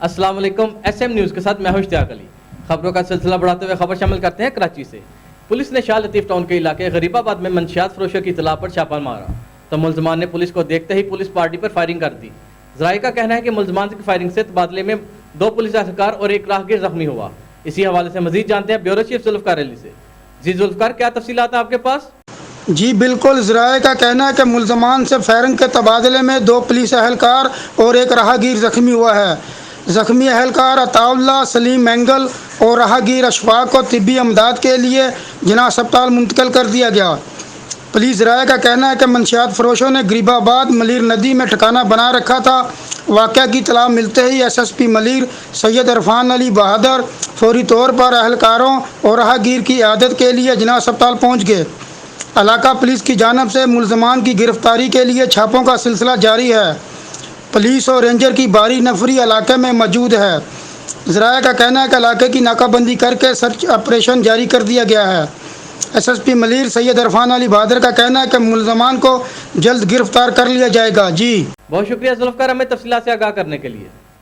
अस्सलाम वालेकुम। SM news के साथ मैं हूं इश्तियाक अली। खबरों का सिलसिला बढ़ाते हुए खबर शामिल करते हैं कराची से। पुलिस ने शाह लतीफ़ टाउन के इलाके गरीबाबाद में मंशियात फरोशों की इतला पर छापा मारा तो मुलजमान ने पुलिस को देखते ही पुलिस पार्टी पर फायरिंग कर दी। ज़राए का कहना है कि मुलजमान की फायरिंग से तबादले में 2 पुलिस एहलकार और 1 राहगीर जख्मी हुआ। इसी हवाले से मजीद जानते हैं ब्यूरो चीफ जुल्फ़कार अली से। जी जुल्फ़कार, क्या तफसीलात हैं आपके पास? जी बिल्कुल, ज़राए का कहना है कि मुलजमान से फायरिंग के तबादले में 2 पुलिस एहलकार और 1 राहगीर ज़ख्मी हुआ है। ज़ख्मी एहलकार अताउल्ला सलीम एंगल और राहगीर अशफाक को तिब्बी अमदाद के लिए जिना अस्पताल मुंतकिल कर दिया गया। पुलिस ज़राए का कहना है कि मंशियात फरोशों ने गरीबाबाद मलीर नदी में ठिकाना बना रखा था। वाक़या की इत्तला मिलते ही SSP मलीर सैयद इरफान अली बहादुर फौरी तौर पर एहलकारों और राहगीर की इयादत के लिए जिना अस्पताल पहुँच गए। इलाका पुलिस की जानिब से मुलजमान की गिरफ्तारी के लिए छापों का सिलसिला जारी है। पुलिस और रेंजर की भारी नफरी इलाके में मौजूद है। ज़राए का कहना है कि इलाके की नाकाबंदी करके सर्च ऑपरेशन जारी कर दिया गया है। SSP मलीर सैयद इरफान अली बहादुर का कहना है कि मुलजमान को जल्द गिरफ्तार कर लिया जाएगा। जी बहुत शुक्रिया जुल्फ़कार, हमें तफसीलात से आगाह करने के लिए।